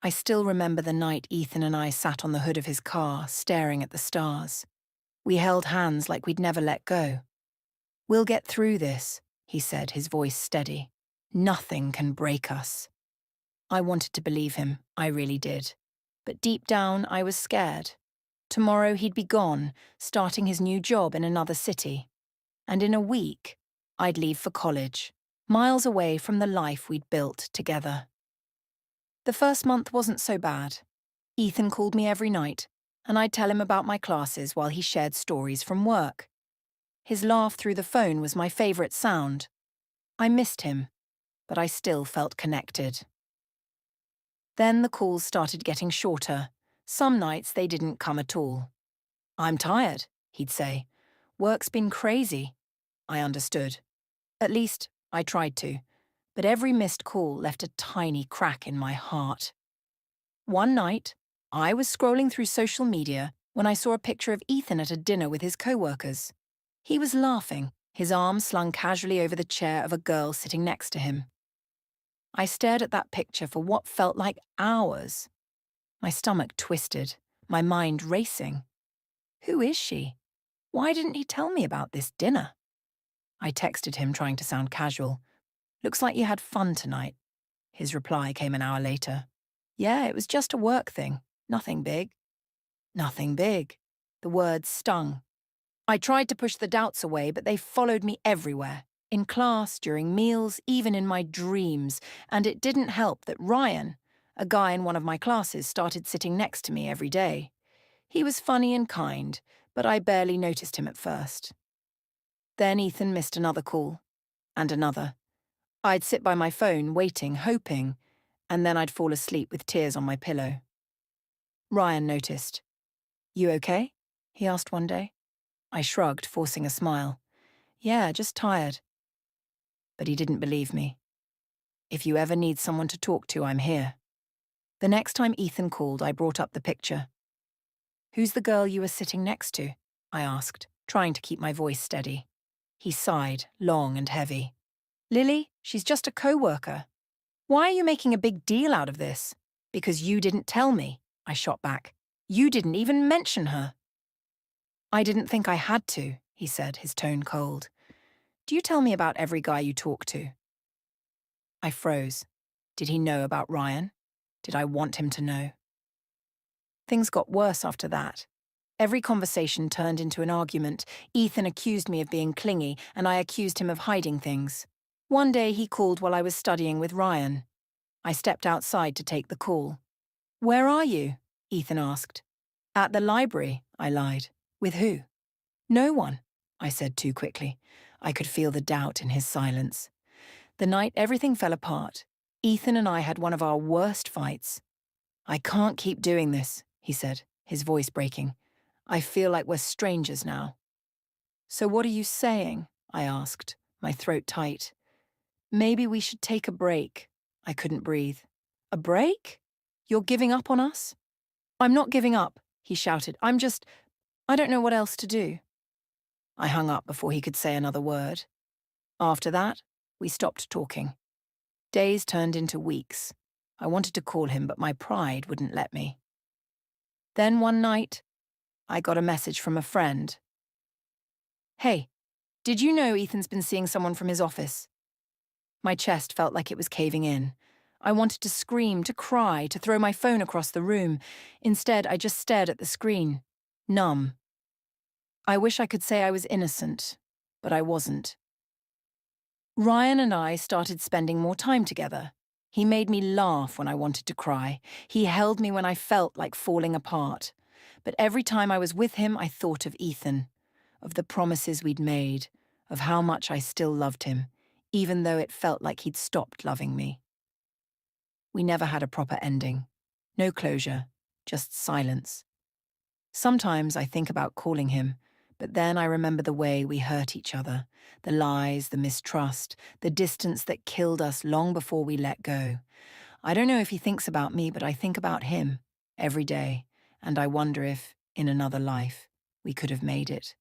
I still remember the night Ethan and I sat on the hood of his car, staring at the stars. We held hands like we'd never let go. "We'll get through this," he said, his voice steady. "Nothing can break us." I wanted to believe him, I really did. But deep down, I was scared. Tomorrow he'd be gone, starting his new job in another city. And in a week, I'd leave for college, miles away from the life we'd built together. The first month wasn't so bad. Ethan called me every night, and I'd tell him about my classes while he shared stories from work. His laugh through the phone was my favourite sound. I missed him, but I still felt connected. Then the calls started getting shorter. Some nights they didn't come at all. "I'm tired," he'd say. "Work's been crazy." I understood. At least, I tried to. But every missed call left a tiny crack in my heart. One night, I was scrolling through social media when I saw a picture of Ethan at a dinner with his co-workers. He was laughing, his arm slung casually over the chair of a girl sitting next to him. I stared at that picture for what felt like hours. My stomach twisted, my mind racing. Who is she? Why didn't he tell me about this dinner? I texted him, trying to sound casual. "Looks like you had fun tonight." His reply came an hour later. "Yeah, it was just a work thing. Nothing big." Nothing big. The words stung. I tried to push the doubts away, but they followed me everywhere. In class, during meals, even in my dreams. And it didn't help that Ryan, a guy in one of my classes, started sitting next to me every day. He was funny and kind, but I barely noticed him at first. Then Ethan missed another call. And another. I'd sit by my phone, waiting, hoping, and then I'd fall asleep with tears on my pillow. Ryan noticed. "You okay?" he asked one day. I shrugged, forcing a smile. "Yeah, just tired." But he didn't believe me. "If you ever need someone to talk to, I'm here." The next time Ethan called, I brought up the picture. "Who's the girl you were sitting next to?" I asked, trying to keep my voice steady. He sighed, long and heavy. "Lily, she's just a co-worker." "Why are you making a big deal out of this?" "Because you didn't tell me," I shot back. "You didn't even mention her." "I didn't think I had to," he said, his tone cold. "Do you tell me about every guy you talk to?" I froze. Did he know about Ryan? Did I want him to know? Things got worse after that. Every conversation turned into an argument. Ethan accused me of being clingy, and I accused him of hiding things. One day he called while I was studying with Ryan. I stepped outside to take the call. "Where are you?" Ethan asked. "At the library," I lied. "With who?" "No one," I said too quickly. I could feel the doubt in his silence. The night everything fell apart, Ethan and I had one of our worst fights. "I can't keep doing this," he said, his voice breaking. "I feel like we're strangers now." "So what are you saying?" I asked, my throat tight. "Maybe we should take a break." I couldn't breathe. "A break? You're giving up on us?" "I'm not giving up," he shouted. I don't know what else to do." I hung up before he could say another word. After that, we stopped talking. Days turned into weeks. I wanted to call him, but my pride wouldn't let me. Then one night, I got a message from a friend. "Hey, did you know Ethan's been seeing someone from his office?" My chest felt like it was caving in. I wanted to scream, to cry, to throw my phone across the room. Instead, I just stared at the screen, numb. I wish I could say I was innocent, but I wasn't. Ryan and I started spending more time together. He made me laugh when I wanted to cry. He held me when I felt like falling apart. But every time I was with him, I thought of Ethan, of the promises we'd made, of how much I still loved him, even though it felt like he'd stopped loving me. We never had a proper ending. No closure, just silence. Sometimes I think about calling him, but then I remember the way we hurt each other, the lies, the mistrust, the distance that killed us long before we let go. I don't know if he thinks about me, but I think about him every day, and I wonder if, in another life, we could have made it.